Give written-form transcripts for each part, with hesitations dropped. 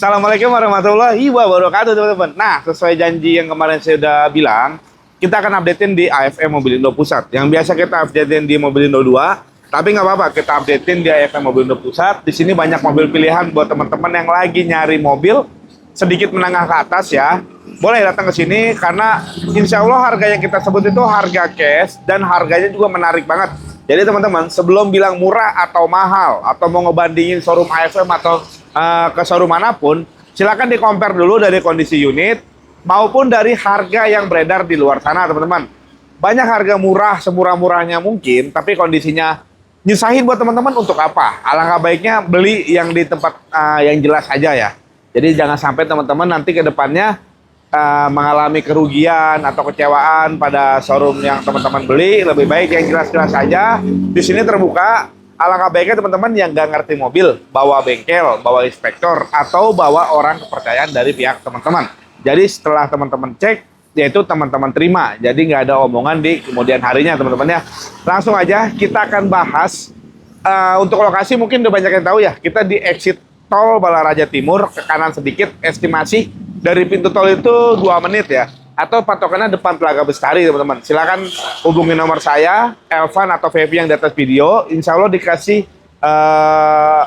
Assalamualaikum warahmatullahi wabarakatuh teman-teman. Nah, sesuai janji yang kemarin saya udah bilang, kita akan updatein di AFM Mobilindo Pusat. Yang biasa kita updatein di Mobilindo 2, tapi nggak apa-apa, kita updatein di AFM Mobilindo Pusat. Di sini banyak mobil pilihan buat teman-teman yang lagi nyari mobil sedikit menengah ke atas ya. Boleh datang ke sini karena insya Allah harga yang kita sebut itu harga cash dan harganya juga menarik banget. Jadi teman-teman, sebelum bilang murah atau mahal atau mau ngebandingin showroom AFM atau ke showroom manapun, silakan di-compare dulu dari kondisi unit maupun dari harga yang beredar di luar sana, teman-teman. Banyak harga murah, semurah-murahnya mungkin, tapi kondisinya nyusahin buat teman-teman untuk apa? Alangkah baiknya beli yang di tempat yang jelas aja ya. Jadi jangan sampai teman-teman nanti ke depannya mengalami kerugian atau kecewaan pada showroom yang teman-teman beli. Lebih baik yang jelas-jelas saja. Di sini terbuka. Alangkah baiknya teman-teman yang nggak ngerti mobil, bawa bengkel, bawa inspektor, atau bawa orang kepercayaan dari pihak teman-teman. Jadi setelah teman-teman cek, yaitu teman-teman terima. Jadi nggak ada omongan di kemudian harinya teman-teman ya. Langsung aja kita akan bahas. Untuk lokasi mungkin udah banyak yang tahu ya. Kita di exit tol Balaraja Timur, ke kanan sedikit, estimasi dari pintu tol itu 2 menit ya, atau patokannya depan Telaga Bestari teman-teman. Silakan hubungi nomor saya, Elvan atau Fevi yang di atas video. Insya Allah dikasih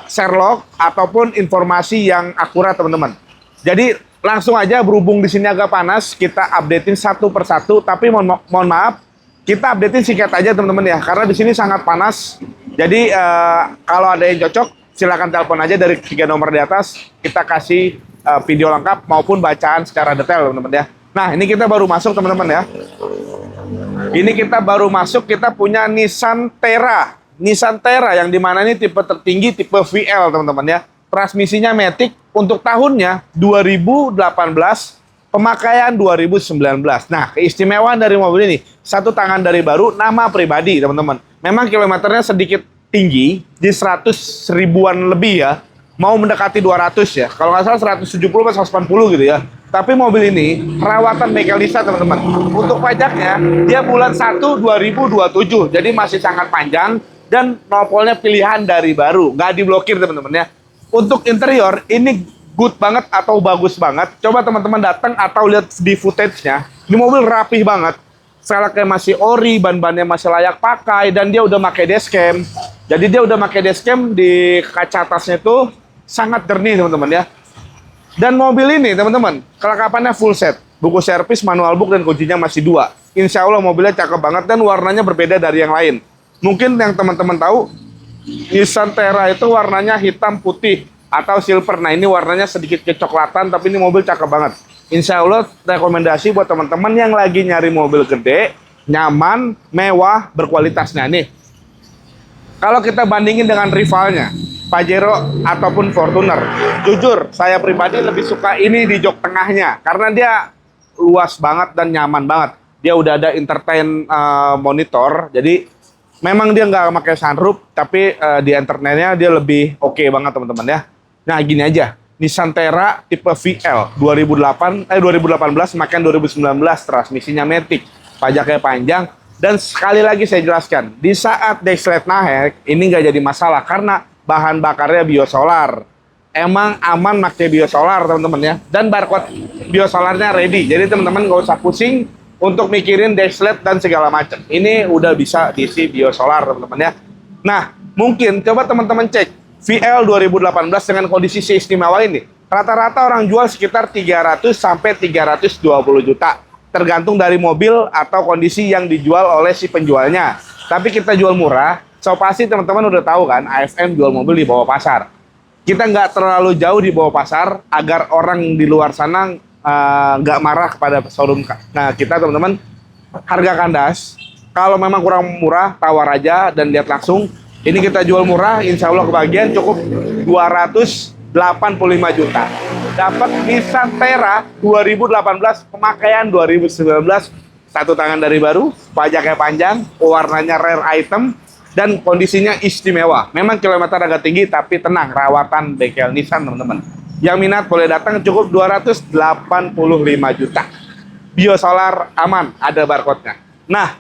share log ataupun informasi yang akurat teman-teman. Jadi langsung aja, berhubung di sini agak panas, kita updatein satu persatu. Tapi mohon maaf, kita updatein singkat aja teman-teman ya, karena di sini sangat panas. Jadi kalau ada yang cocok, silakan telepon aja dari 3 nomor di atas. Kita kasih video lengkap maupun bacaan secara detail teman-teman ya. Nah, ini kita baru masuk teman-teman ya. Ini kita baru masuk, kita punya Nissan Terra. Nissan Terra yang dimana ini tipe tertinggi, tipe VL teman-teman ya. Transmisinya Matic, untuk tahunnya 2018, pemakaian 2019. Nah, keistimewaan dari mobil ini, satu tangan dari baru, nama pribadi teman-teman. Memang kilometernya sedikit tinggi, di 100 ribuan lebih ya. Mau mendekati 200 ya. Kalau nggak salah 170 atau 180 gitu ya. Tapi mobil ini perawatan mekanisnya teman-teman. Untuk pajaknya dia bulan 1 2027. Jadi masih sangat panjang dan nopolnya pilihan dari baru, nggak diblokir teman-teman ya. Untuk interior ini good banget atau bagus banget. Coba teman-teman datang atau lihat di footage-nya. Ini mobil rapih banget. Velgnya masih ori, ban-bannya masih layak pakai, dan dia udah pakai dashcam. Jadi dia udah pakai dashcam, di kaca atasnya itu sangat jernih teman-teman ya. Dan mobil ini teman-teman, kelengkapannya full set. Buku servis, manual book, dan kuncinya masih 2. Insya Allah mobilnya cakep banget dan warnanya berbeda dari yang lain. Mungkin yang teman-teman tahu, Nissan Terra itu warnanya hitam putih atau silver. Nah ini warnanya sedikit kecoklatan, tapi ini mobil cakep banget. Insya Allah rekomendasi buat teman-teman yang lagi nyari mobil gede, nyaman, mewah, berkualitasnya nih. Kalau kita bandingin dengan rivalnya, Pajero ataupun Fortuner, jujur saya pribadi lebih suka ini di jok tengahnya karena dia luas banget dan nyaman banget. Dia udah ada entertain monitor, jadi memang dia nggak pakai sunroof, tapi di entertainnya dia lebih oke banget teman-teman ya. Nah gini aja, Nissan Terra tipe VL 2018 makan 2019, transmisinya Matic, pajaknya panjang. Dan sekali lagi saya jelaskan, di saat Dexlet naik, ini nggak jadi masalah karena bahan bakarnya biosolar. Emang aman pakai biosolar teman-teman ya. Dan barcode biosolarnya ready. Jadi teman-teman nggak usah pusing untuk mikirin Dexlet dan segala macam. Ini udah bisa diisi biosolar teman-teman ya. Nah, mungkin coba teman-teman cek VL 2018 dengan kondisi seistimewa ini. Rata-rata orang jual sekitar 300 sampai 320 juta. Tergantung dari mobil atau kondisi yang dijual oleh si penjualnya. Tapi kita jual murah, so pasti teman-teman udah tahu kan, AFM jual mobil di bawah pasar. Kita nggak terlalu jauh di bawah pasar, agar orang di luar sana nggak marah kepada showroom. Nah kita teman-teman, harga kandas. Kalau memang kurang murah, tawar aja dan lihat langsung. Ini kita jual murah, insya Allah kebagian cukup 285 juta. Dapat Nissan Terra 2018, pemakaian 2019, satu tangan dari baru, pajaknya panjang, warnanya rare item, dan kondisinya istimewa. Memang kilometer agak tinggi, tapi tenang, rawatan bengkel Nissan teman-teman. Yang minat boleh datang, cukup 285 juta. Biosolar aman, ada barcode-nya. Nah,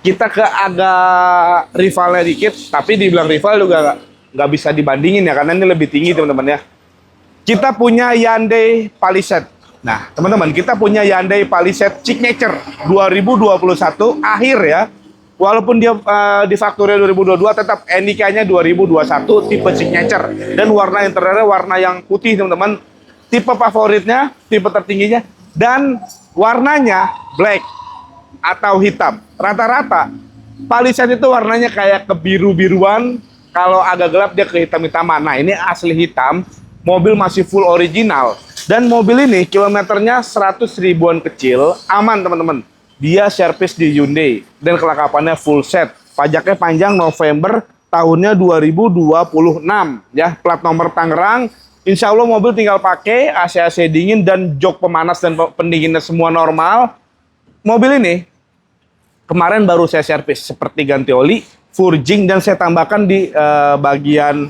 kita ke agak rivalnya dikit, tapi dibilang rival juga nggak bisa dibandingin ya, karena ini lebih tinggi teman-teman ya. Kita punya Hyundai Palisade. Nah, teman-teman, kita punya Hyundai Palisade Signature 2021 akhir ya. Walaupun dia di fakturnya 2022, tetap NIK-nya 2021 tipe Signature. Dan warna interiornya warna yang putih, teman-teman. Tipe favoritnya, tipe tertingginya. Dan warnanya black atau hitam. Rata-rata Palisade itu warnanya kayak kebiru-biruan. Kalau agak gelap dia ke hitam-hitaman. Nah, ini asli hitam. Mobil masih full original. Dan mobil ini kilometernya 100 ribuan kecil. Aman teman-teman. Dia servis di Hyundai. Dan kelengkapannya full set. Pajaknya panjang November tahunnya 2026. Ya, plat nomor Tangerang. Insya Allah mobil tinggal pakai AC-AC dingin dan jok pemanas dan pendinginnya semua normal. Mobil ini kemarin baru saya servis seperti ganti oli, forging, dan saya tambahkan di bagian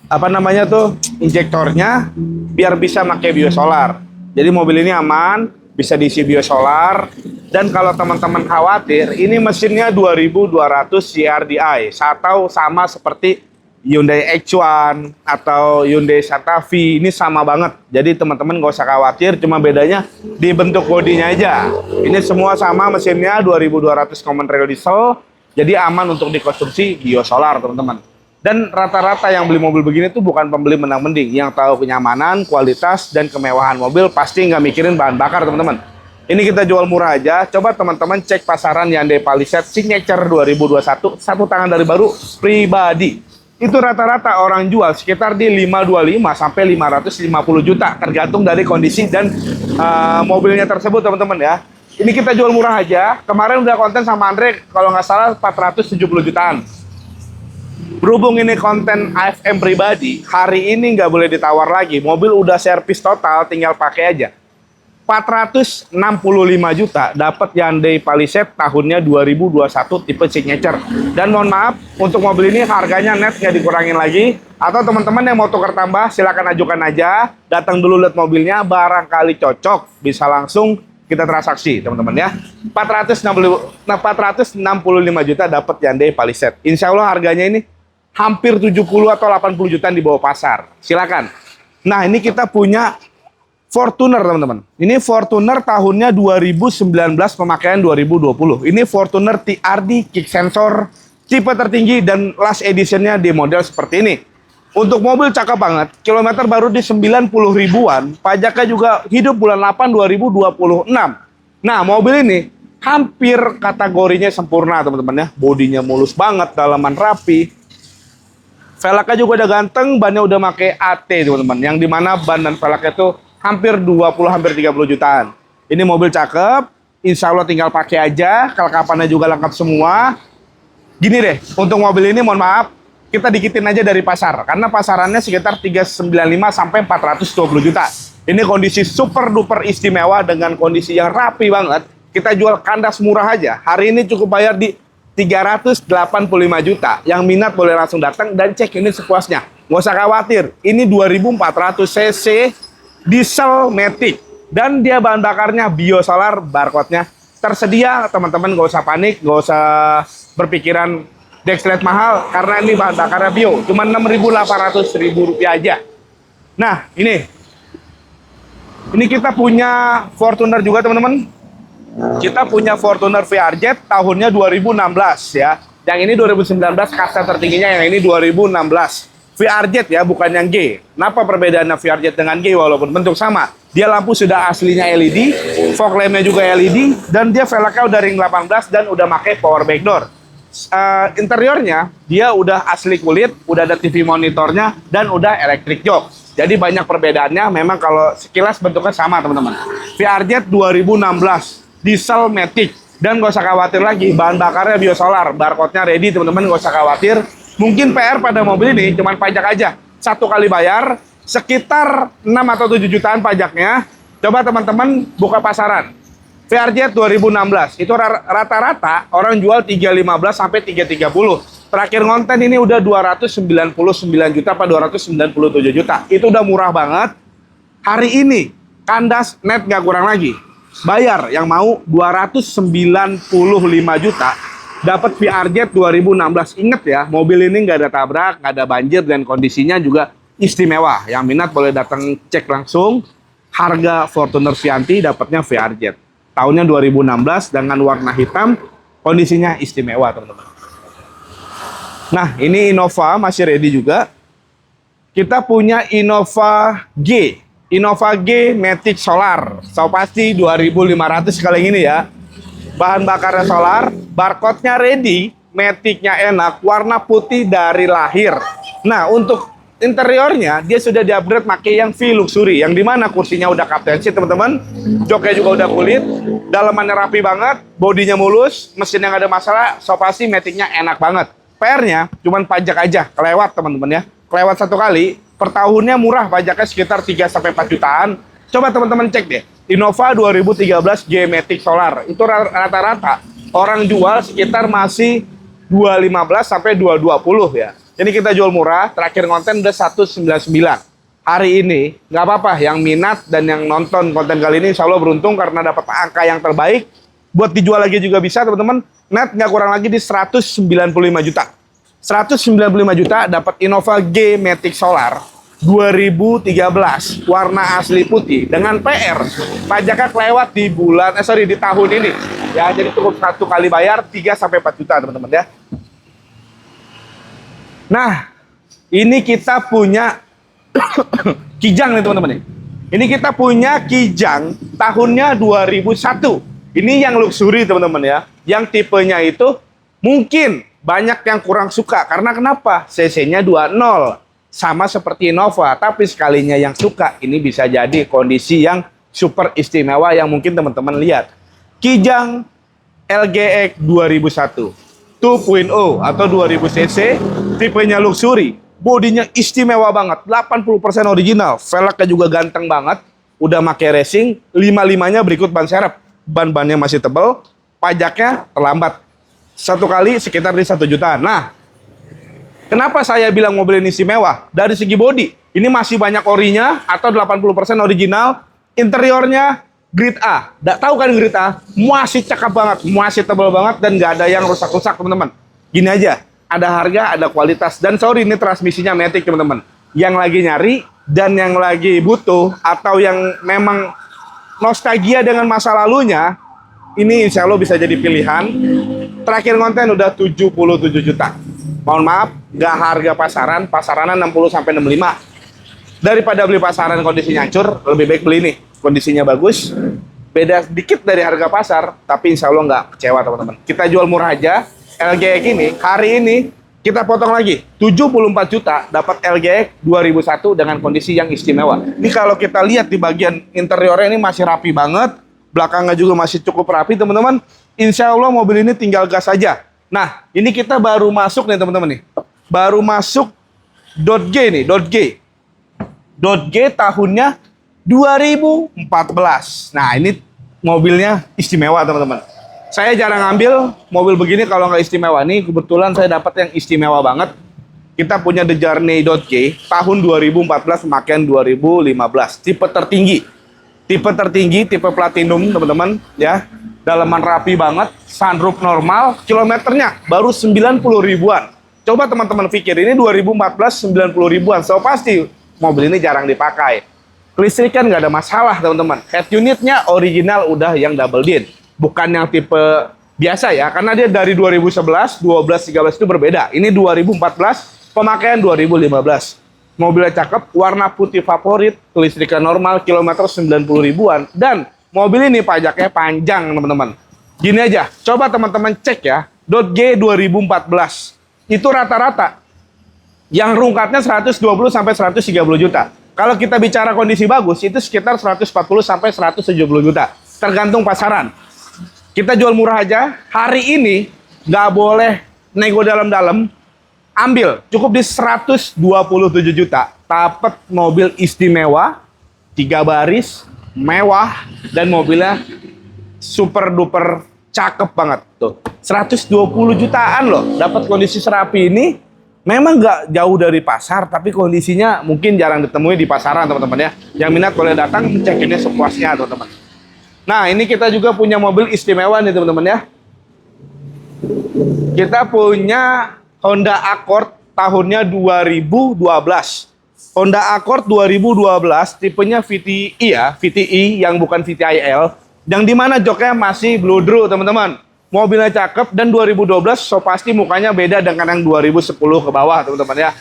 apa namanya tuh injektornya biar bisa pakai biosolar. Jadi mobil ini aman, bisa diisi biosolar. Dan kalau teman-teman khawatir, ini mesinnya 2200 CRDI atau sama seperti Hyundai X1 atau Hyundai Santa Fe. Ini sama banget. Jadi teman-teman nggak usah khawatir, cuma bedanya di bentuk bodinya aja. Ini semua sama, mesinnya 2200 common rail diesel. Jadi aman untuk dikonsumsi biosolar teman-teman. Dan rata-rata yang beli mobil begini tuh bukan pembeli menang-mending. Yang tahu kenyamanan, kualitas, dan kemewahan mobil pasti nggak mikirin bahan bakar teman-teman. Ini kita jual murah aja. Coba teman-teman cek pasaran Hyundai Palisade Signature 2021. Satu tangan dari baru, pribadi. Itu rata-rata orang jual sekitar di 525 sampai 550 juta. Tergantung dari kondisi dan mobilnya tersebut teman-teman ya. Ini kita jual murah aja. Kemarin udah konten sama Andre, kalau nggak salah 470 jutaan. Berhubung ini konten AFM pribadi, hari ini nggak boleh ditawar lagi. Mobil udah servis total, tinggal pakai aja. 465 juta dapat Hyundai Palisade tahunnya 2021 tipe Signature. Dan mohon maaf, untuk mobil ini harganya net nggak dikurangin lagi. Atau teman-teman yang mau tukar tambah, silakan ajukan aja. Datang dulu lihat mobilnya, barangkali cocok, bisa langsung kita transaksi teman-teman ya. 465 juta dapat Hyundai Palisade. Insya Allah harganya ini hampir 70 atau 80 jutaan di bawah pasar. Silakan. Nah, ini kita punya Fortuner teman-teman. Ini Fortuner tahunnya 2019, pemakaian 2020. Ini Fortuner TRD kick sensor, tipe tertinggi dan last editionnya di model seperti ini. Untuk mobil cakep banget, kilometer baru di 90 ribuan, pajaknya juga hidup bulan 8 2026. Nah, mobil ini hampir kategorinya sempurna teman-teman ya. Bodinya mulus banget, dalaman rapi. Velgnya juga udah ganteng, bannya udah pakai AT teman-teman. Yang dimana ban dan velgnya tuh hampir 20, hampir 30 jutaan. Ini mobil cakep, insya Allah tinggal pakai aja, kelengkapannya juga lengkap semua. Gini deh, untuk mobil ini mohon maaf, kita dikitin aja dari pasar. Karena pasarannya sekitar 395 sampai 420 juta. Ini kondisi super duper istimewa dengan kondisi yang rapi banget. Kita jual kandas murah aja. Hari ini cukup bayar di 385 juta. Yang minat boleh langsung datang dan cek ini sepuasnya. Nggak usah khawatir, ini 2400 cc diesel matic dan dia bahan bakarnya biosolar, barcode-nya tersedia. Teman-teman nggak usah panik, nggak usah berpikiran Dexlet mahal karena ini bahan bakarnya bio, cuma 6.800 rupiah aja. Nah, ini kita punya Fortuner juga teman-teman. Kita punya Fortuner VRZ tahunnya 2016 ya. Yang ini 2019 kasta tertingginya, yang ini 2016. VRZ ya, bukan yang G. Kenapa perbedaannya VRZ dengan G walaupun bentuk sama? Dia lampu sudah aslinya LED, fog lampnya juga LED, dan dia velgnya udah ring 18 dan udah pakai power back door. Interiornya dia udah asli kulit, udah ada TV monitornya dan udah electric jok. Jadi banyak perbedaannya. Memang kalau sekilas bentuknya sama teman-teman. VRZ 2016 diesel matic dan gak usah khawatir lagi, bahan bakarnya biosolar, barcode-nya ready teman-teman, gak usah khawatir. Mungkin PR pada mobil ini cuman pajak aja, satu kali bayar sekitar 6 atau 7 jutaan pajaknya. Coba teman-teman buka pasaran VRZ 2016 itu rata-rata orang jual 315 sampai 330. Terakhir konten ini udah 299 juta apa 297 juta. Itu udah murah banget. Hari ini kandas net nggak kurang lagi. Bayar yang mau 295 juta dapat VRZ 2016. Ingat ya, mobil ini nggak ada tabrak, nggak ada banjir, dan kondisinya juga istimewa. Yang minat boleh datang cek langsung. Harga Fortuner Vianti dapatnya VRZ. Tahunnya 2016 dengan warna hitam, kondisinya istimewa, teman-teman. Nah, ini Innova masih ready juga. Kita punya Innova G. Innova G Matic Solar. So pasti 2.500 kali ini ya. Bahan bakarnya solar, barcode-nya ready, Matic-nya enak, warna putih dari lahir. Nah, untuk interiornya dia sudah di-upgrade pakai yang V-Luxury, yang dimana kursinya udah captain seat, teman-teman. Joknya juga udah kulit, dalamannya rapi banget, bodinya mulus, mesinnya nggak ada masalah, so pasti Matic-nya enak banget. PR-nya cuman pajak aja, kelewat teman-teman ya. Kelewat 1 kali, per tahunnya murah, pajaknya sekitar 3-4 jutaan. Coba teman-teman cek deh, Innova 2013 G Matic Solar, itu rata-rata orang jual sekitar masih 215 sampai 220 ya. Jadi kita jual murah, terakhir konten udah 199. Hari ini, nggak apa-apa, yang minat dan yang nonton konten kali ini insya Allah beruntung karena dapat angka yang terbaik. Buat dijual lagi juga bisa teman-teman, net nggak kurang lagi di 195 juta. 195 juta dapat Innova G Matic Solar 2013 warna asli putih dengan PR pajaknya kelewat di di tahun ini ya, jadi cukup 1 kali bayar 3-4 juta teman-teman ya. Nah, ini kita punya Kijang nih teman-teman nih. Ini kita punya Kijang tahunnya 2001. Ini yang luxury teman-teman ya. Yang tipenya itu mungkin banyak yang kurang suka karena kenapa? CC-nya 20. Sama seperti Innova, tapi sekalinya yang suka, ini bisa jadi kondisi yang super istimewa yang mungkin teman-teman lihat. Kijang LGX 2001 2.0 atau 2000 cc, tipenya luxury, bodinya istimewa banget, 80% original, velgnya juga ganteng banget, udah pakai racing, 55-nya berikut ban serep, ban-bannya masih tebal, pajaknya terlambat, 1 kali sekitar di 1 jutaan. Nah, kenapa saya bilang mobil ini istimewa? Dari segi bodi, ini masih banyak orinya atau 80% original. Interiornya grade A. Nggak tahu kan grade A? Masih cakep banget, masih tebal banget dan nggak ada yang rusak-rusak teman-teman. Gini aja, ada harga, ada kualitas. Dan sorry, ini transmisinya Matic teman-teman. Yang lagi nyari dan yang lagi butuh atau yang memang nostalgia dengan masa lalunya, ini insya Allah bisa jadi pilihan. Terakhir konten udah 77 juta. Mohon maaf, nggak harga pasaran, pasarannya 60-65. Daripada beli pasaran kondisinya hancur, lebih baik beli ini. Kondisinya bagus, beda sedikit dari harga pasar, tapi insya Allah nggak kecewa teman-teman. Kita jual murah aja, LGX ini, hari ini kita potong lagi, 74 juta dapat LGX 2001 dengan kondisi yang istimewa. Ini kalau kita lihat di bagian interiornya ini masih rapi banget, belakangnya juga masih cukup rapi teman-teman. Insya Allah mobil ini tinggal gas aja. Nah, ini kita baru masuk nih teman-teman nih. Baru masuk .G nih, .G. .G tahunnya 2014. Nah, ini mobilnya istimewa teman-teman. Saya jarang ngambil mobil begini kalau nggak istimewa. Nih kebetulan saya dapat yang istimewa banget. Kita punya The Journey .G tahun 2014 pemakaian 2015. Tipe tertinggi. Tipe tertinggi, tipe platinum teman-teman ya. Dalaman rapi banget, sunroof normal, kilometernya baru 90 ribuan. Coba teman-teman pikir, ini 2014 90 ribuan, so pasti mobil ini jarang dipakai. Kelistrikan nggak ada masalah teman-teman. Head unitnya original udah yang double din, bukan yang tipe biasa ya, karena dia dari 2011, 12, 13 itu berbeda. Ini 2014, pemakaian 2015. Mobilnya cakep, warna putih favorit, kelistrikan normal, kilometer 90 ribuan, dan mobil ini pajaknya panjang teman-teman. Gini aja, coba teman-teman cek ya, .G 2014 itu rata-rata yang rungkatnya 120 sampai 130 juta. Kalau kita bicara kondisi bagus itu sekitar 140 sampai 170 juta, tergantung pasaran. Kita jual murah aja. Hari ini nggak boleh nego dalam-dalam, ambil cukup di 127 juta, dapat mobil istimewa, 3 baris, mewah, dan mobilnya super duper cakep banget tuh. 120 jutaan loh dapat kondisi serapi ini. Memang nggak jauh dari pasar, tapi kondisinya mungkin jarang ditemui di pasaran teman-teman ya. Yang minat boleh datang, cekinnya sepuasnya teman-teman. Nah, ini kita juga punya mobil istimewa nih teman-teman ya. Kita punya Honda Accord tahunnya 2012. Honda Accord 2012 tipenya VTI ya, VTI yang bukan VTIL, yang dimana joknya masih bludru teman-teman. Mobilnya cakep dan 2012 so pasti mukanya beda dengan yang 2010 ke bawah teman-teman ya.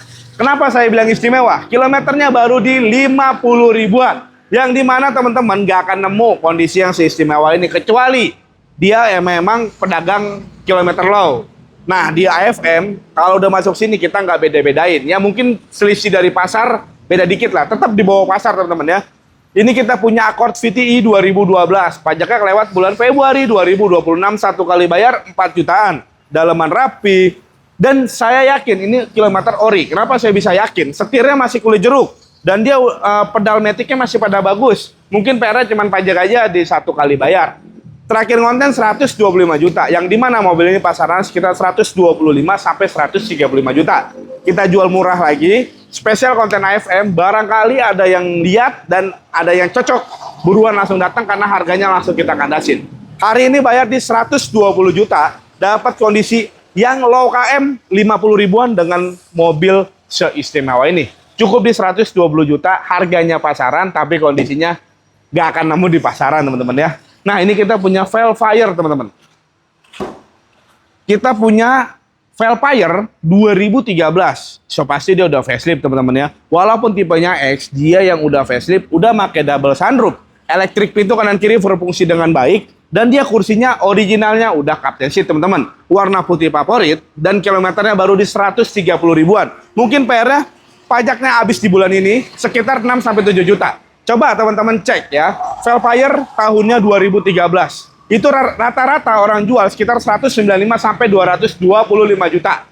Kenapa saya bilang istimewa? Kilometernya baru di 50 ribuan. Yang dimana teman-teman gak akan nemu kondisi yang seistimewa ini kecuali dia ya memang pedagang kilometer low. Nah di AFM kalau udah masuk sini kita nggak beda-bedain ya, mungkin selisih dari pasar beda dikit lah, tetap di bawah pasar teman-teman ya. Ini kita punya Accord VTI 2012, pajaknya kelewat bulan Februari 2026, satu kali bayar 4 jutaan, dalaman rapi, dan saya yakin ini kilometer ori. Kenapa saya bisa yakin? Setirnya masih kulit jeruk dan dia pedal maticnya masih pada bagus. Mungkin PR-nya cuma pajak aja di satu kali bayar. Terakhir konten 125 juta, yang dimana mobil ini pasaran sekitar 125 sampai 135 juta. Kita jual murah lagi, spesial konten AFM, barangkali ada yang lihat dan ada yang cocok, buruan langsung datang karena harganya langsung kita kandasin. Hari ini bayar di 120 juta, dapat kondisi yang low KM 50 ribuan dengan mobil seistimewa ini. Cukup di 120 juta, harganya pasaran, tapi kondisinya nggak akan nemu di pasaran teman-teman ya. Nah, ini kita punya Velfire, teman-teman. Kita punya Velfire 2013. So, pasti dia udah facelift, teman-teman ya. Walaupun tipenya X, dia yang udah facelift, udah pakai double sunroof. Elektrik pintu kanan kiri berfungsi dengan baik. Dan dia kursinya originalnya udah captain seat, teman-teman. Warna putih favorit, dan kilometernya baru di 130 ribuan. Mungkin PR-nya, pajaknya habis di bulan ini, sekitar 6-7 juta. Coba teman-teman cek ya, Velfire tahunnya 2013. Itu rata-rata orang jual sekitar 195 sampai 225 juta.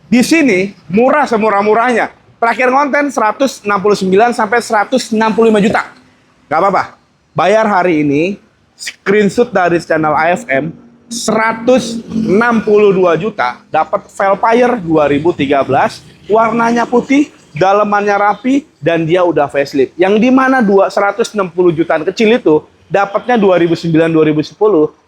Di sini murah semurah-murahnya. Terakhir konten 169 sampai 165 juta. Gak apa-apa. Bayar hari ini, screenshot dari channel AFM 162 juta, dapat Velfire 2013, warnanya putih, dalamannya rapi, dan dia udah facelift. Yang dimana 160 jutaan kecil itu dapatnya 2009-2010.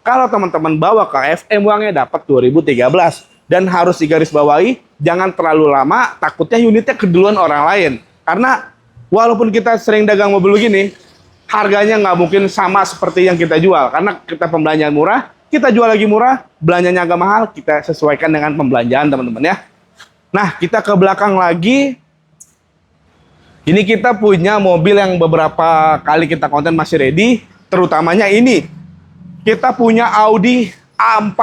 Kalau teman-teman bawa ke AFM uangnya dapat 2013. Dan harus digarisbawahi, jangan terlalu lama, takutnya unitnya keduluan orang lain. Karena walaupun kita sering dagang mobil begini, harganya nggak mungkin sama seperti yang kita jual. Karena kita pembelanjaan murah, kita jual lagi murah, belanjanya agak mahal, kita sesuaikan dengan pembelanjaan teman-teman ya. Nah, kita ke belakang lagi. Ini kita punya mobil yang beberapa kali kita konten masih ready, terutamanya ini. Kita punya Audi A4,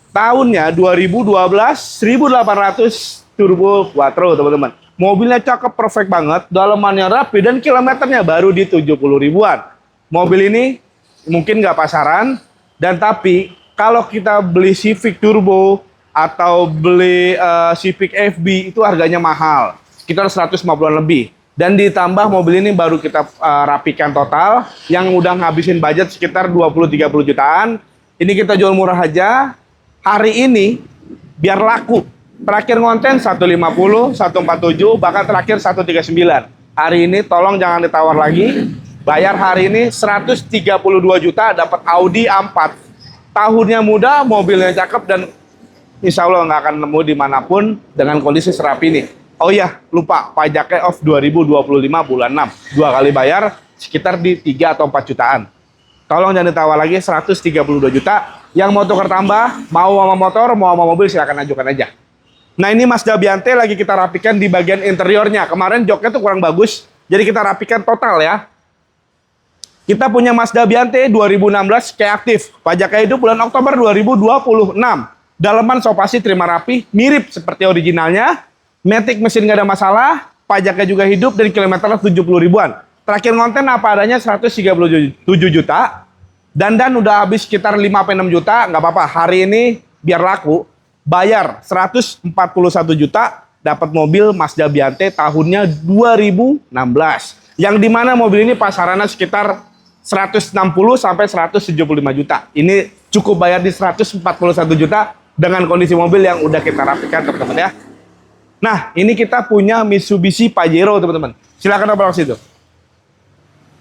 tahunnya 2012, 1800 turbo quattro, teman-teman. Mobilnya cakep, perfect banget, dalamannya rapi, dan kilometernya baru di 70 ribuan. Mobil ini mungkin nggak pasaran, dan tapi kalau kita beli Civic Turbo atau beli Civic FB, itu harganya mahal, sekitar 150-an lebih. Dan ditambah mobil ini baru kita rapikan total, yang udah ngabisin budget sekitar 20-30 jutaan. Ini kita jual murah aja. Hari ini biar laku. Terakhir konten 150, 147, bahkan terakhir 139. Hari ini tolong jangan ditawar lagi. Bayar hari ini 132 juta, dapat Audi A4. Tahunnya muda, mobilnya cakep, dan insya Allah nggak akan nemu dimanapun dengan kondisi serapi ini. Oh iya, lupa, pajaknya off 2025 bulan 6. 2 kali bayar, sekitar di 3 atau 4 jutaan. Tolong jangan ditawar lagi, 132 juta. Yang mau tukar tambah, mau sama motor, mau sama mobil, silakan ajukan aja. Nah, ini Mazda Biante lagi kita rapikan di bagian interiornya. Kemarin joknya tuh kurang bagus, jadi kita rapikan total ya. Kita punya Mazda Biante 2016 kayak aktif. Pajaknya itu bulan Oktober 2026. Dalaman so pasti terima rapi, mirip seperti originalnya. Matic mesin nggak ada masalah, pajaknya juga hidup, dan kilometernya 70 ribuan. Terakhir konten apa adanya 137 juta, dan udah habis sekitar 5-6 juta, nggak apa-apa. Hari ini biar laku, bayar 141 juta, dapat mobil Mazda Biante tahunnya 2016. Yang dimana mobil ini pasarannya sekitar 160 sampai 175 juta. Ini cukup bayar di 141 juta dengan kondisi mobil yang udah kita rapikan, teman-teman ya. Nah, ini kita punya Mitsubishi Pajero, teman-teman. Silakan belok situ.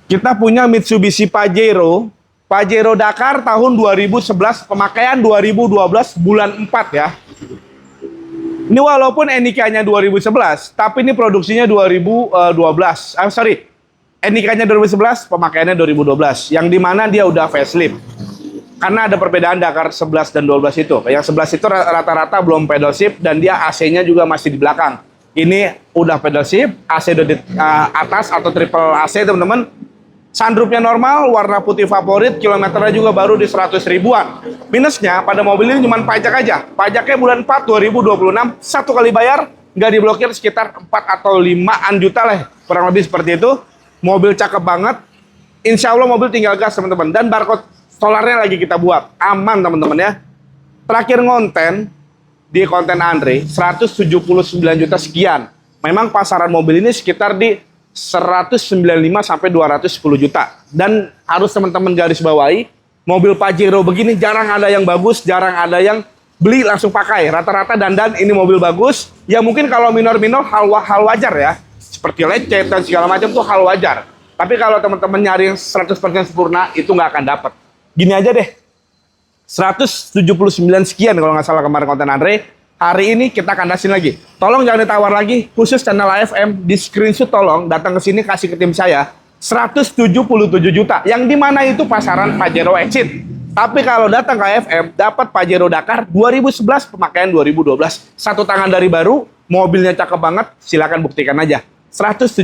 Kita punya Mitsubishi Pajero, Pajero Dakar tahun 2011, pemakaian 2012 bulan 4 ya. Ini walaupun NIK-nya 2011, tapi ini produksinya 2012. NIK-nya 2011, pemakaiannya 2012. Yang dimana dia udah facelift. Karena ada perbedaan Dakar 11 dan 12 itu. Yang 11 itu rata-rata belum pedal shift dan dia AC-nya juga masih di belakang. Ini udah pedal shift, AC udah di atas atau triple AC teman-teman. Sunroofnya normal, warna putih favorit, kilometernya juga baru di 100 ribuan. Minusnya pada mobil ini cuma pajak aja. Pajaknya bulan 4 2026, satu kali bayar, nggak diblokir sekitar 4 atau 5-an juta lah. Kurang lebih seperti itu. Mobil cakep banget. Insya Allah mobil tinggal gas teman-teman. Dan barcode solarnya lagi kita buat. Aman teman-teman ya. Terakhir ngonten, di konten Andre, 179 juta sekian. Memang pasaran mobil ini sekitar di 195 sampai 210 juta. Dan harus teman-teman garis bawahi, mobil Pajero begini jarang ada yang bagus, jarang ada yang beli langsung pakai. Rata-rata dandan ini mobil bagus. Ya mungkin kalau minor-minor hal wajar ya. Seperti lecet dan segala macam tuh hal wajar. Tapi kalau teman-teman nyari yang 100% sempurna, itu nggak akan dapat. Gini aja deh. 179 sekian kalau nggak salah kemarin konten Andre. Hari ini kita kandasin lagi. Tolong jangan ditawar lagi, khusus channel AFM, di screenshot tolong, datang ke sini kasih ke tim saya. 177 juta, yang dimana itu pasaran Pajero Exit. Tapi kalau datang ke AFM, dapat Pajero Dakar 2011, pemakaian 2012. Satu tangan dari baru, mobilnya cakep banget, silakan buktikan aja. 177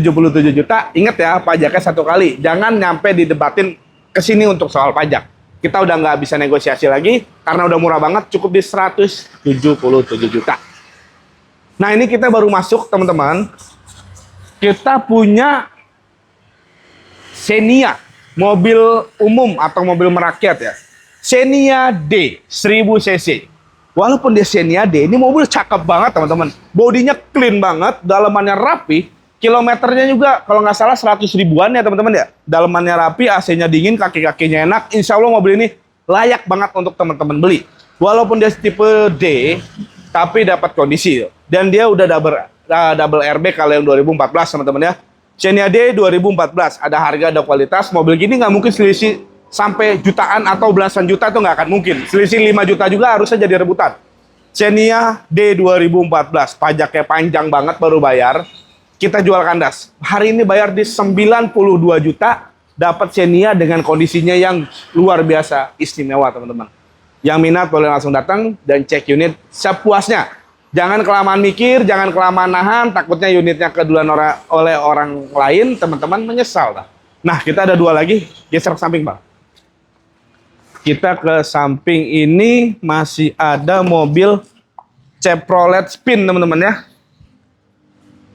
juta, ingat ya, pajaknya satu kali. Jangan nyampe didebatin ke sini untuk soal pajak. Kita udah nggak bisa negosiasi lagi karena udah murah banget, cukup di 177 juta. Nah ini kita baru masuk teman-teman. Kita punya Xenia, mobil umum atau mobil merakyat ya. Xenia D 1000 cc. Walaupun dia Xenia D, ini mobil cakep banget teman-teman. Bodinya clean banget, dalamannya rapi. Kilometernya juga kalau nggak salah 100 ribuan ya teman-teman ya. Dalamannya rapi, AC-nya dingin, kaki-kakinya enak. Insya Allah mobil ini layak banget untuk teman-teman beli. Walaupun dia tipe D, tapi dapat kondisi. Dan dia udah double airbag kalau yang 2014 teman-teman ya. Xenia D 2014, ada harga, ada kualitas. Mobil gini nggak mungkin selisih sampai jutaan atau belasan juta, itu nggak akan mungkin. Selisih 5 juta juga harusnya jadi rebutan. Xenia D 2014, pajaknya panjang banget baru bayar. Kita jual kandas. Hari ini bayar di 92 juta, dapat Xenia dengan kondisinya yang luar biasa istimewa, teman-teman. Yang minat boleh langsung datang dan cek unit sepuasnya. Jangan kelamaan mikir, jangan kelamaan nahan, takutnya unitnya keduluan oleh orang lain, teman-teman menyesal. Nah, kita ada dua lagi, geser ke samping, Bang. Kita ke samping ini masih ada mobil Chevrolet Spin, teman-teman ya.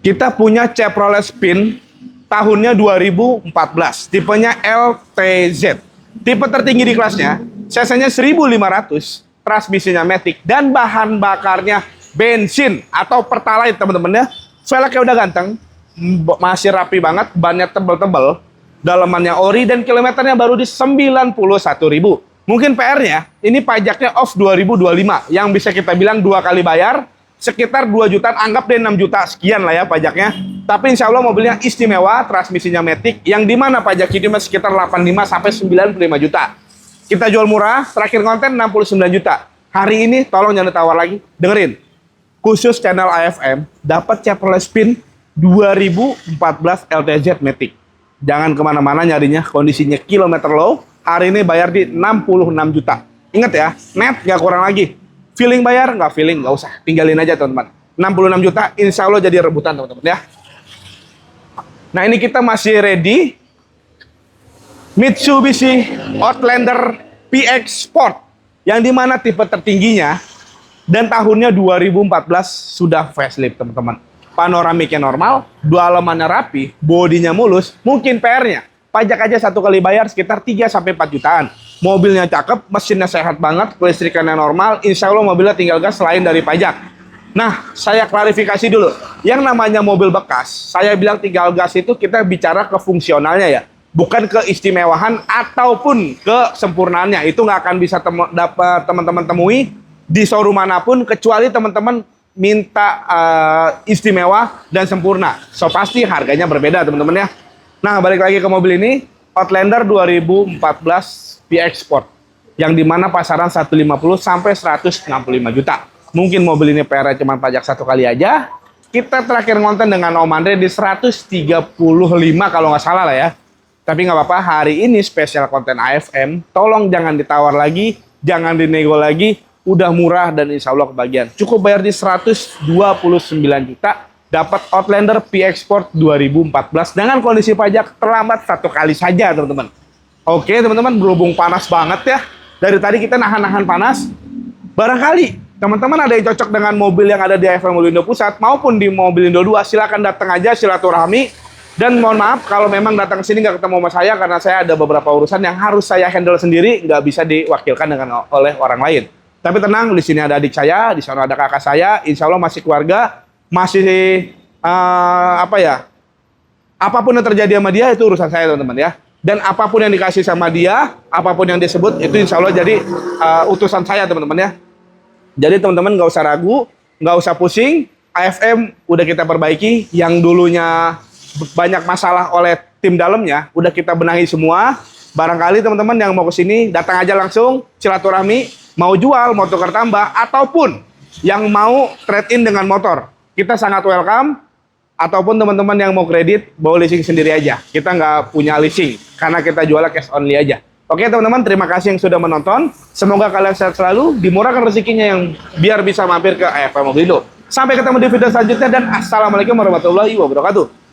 Kita punya Chevrolet Spin tahunnya 2014, tipenya LTZ. Tipe tertinggi di kelasnya, cc-nya 1500, transmisinya matic, dan bahan bakarnya bensin atau pertalite teman-teman ya. Velgnya udah ganteng, masih rapi banget, bannya tebel-tebel, dalamannya ori, dan kilometernya baru di 91.000. Mungkin PR-nya, ini pajaknya off 2025, yang bisa kita bilang 2 kali bayar, sekitar 2 jutaan, anggap deh 6 juta sekian lah ya pajaknya. Tapi insya Allah mobilnya istimewa, transmisinya matic, yang dimana pajak ini sekitar 85 sampai 95 juta. Kita jual murah, terakhir konten 69 juta. Hari ini tolong jangan ditawar lagi, dengerin. Khusus channel AFM, dapat Chevrolet Spin 2014 LTZ matic. Jangan kemana-mana nyarinya, kondisinya kilometer low. Hari ini bayar di 66 juta. Ingat ya, net nggak kurang lagi. Feeling bayar, nggak feeling, nggak usah. Tinggalin aja teman-teman. 66 juta, insya Allah jadi rebutan teman-teman ya. Nah ini kita masih ready. Mitsubishi Outlander PX Sport. Yang dimana tipe tertingginya. Dan tahunnya 2014 sudah facelift teman-teman. Panoramiknya normal, dalamannya rapi, bodinya mulus. Mungkin PR-nya, pajak aja satu kali bayar sekitar 3-4 jutaan. Mobilnya cakep, mesinnya sehat banget, kelistrikannya normal, insya Allah mobilnya tinggal gas selain dari pajak. Nah, saya klarifikasi dulu. Yang namanya mobil bekas, saya bilang tinggal gas itu kita bicara ke fungsionalnya ya. Bukan keistimewaan ataupun kesempurnaannya. Itu nggak akan bisa dapat teman-teman temui di showroom manapun, kecuali teman-teman minta istimewa dan sempurna. So, pasti harganya berbeda teman-teman ya. Nah, balik lagi ke mobil ini, Outlander 2014 PX Sport, yang dimana pasaran 150 sampai 165 juta. mungkin mobil ini PR cuma pajak 1 kali aja. Kita terakhir ngonten dengan Om Andre di 135 kalau nggak salah lah ya. Tapi nggak apa-apa, hari ini spesial konten AFM. Tolong jangan ditawar lagi, jangan dinego lagi. Udah murah dan insya Allah kebagian. Cukup bayar di 129 juta. Dapat Outlander P-Export 2014 dengan kondisi pajak terlambat 1 kali saja, teman-teman. Oke, teman-teman, berhubung panas banget ya. Dari tadi kita nahan-nahan panas. Barangkali teman-teman ada yang cocok dengan mobil yang ada di AFM Mobilindo Pusat maupun di Mobilindo 2, silakan datang aja silaturahmi. Dan mohon maaf kalau memang datang ke sini nggak ketemu sama saya karena saya ada beberapa urusan yang harus saya handle sendiri, nggak bisa diwakilkan oleh orang lain. Tapi tenang, di sini ada adik saya, di sana ada kakak saya, insya Allah masih keluarga, masih apapun yang terjadi sama dia itu urusan saya, teman-teman ya. Dan apapun yang dikasih sama dia, apapun yang disebut itu insya Allah jadi utusan saya, teman-teman ya. Jadi teman-teman nggak usah ragu, nggak usah pusing. AFM udah kita perbaiki, yang dulunya banyak masalah oleh tim dalamnya, udah kita benahi semua. Barangkali teman-teman yang mau ke sini, datang aja langsung, silaturahmi, mau jual, mau tukar tambah, ataupun yang mau trade-in dengan motor. Kita sangat welcome, ataupun teman-teman yang mau kredit, bawa leasing sendiri aja. Kita nggak punya leasing, karena kita jualnya cash only aja. Oke teman-teman, terima kasih yang sudah menonton. Semoga kalian sehat selalu, dimurahkan rezekinya yang biar bisa mampir ke AFM Mobilindo. Sampai ketemu di video selanjutnya dan assalamualaikum warahmatullahi wabarakatuh.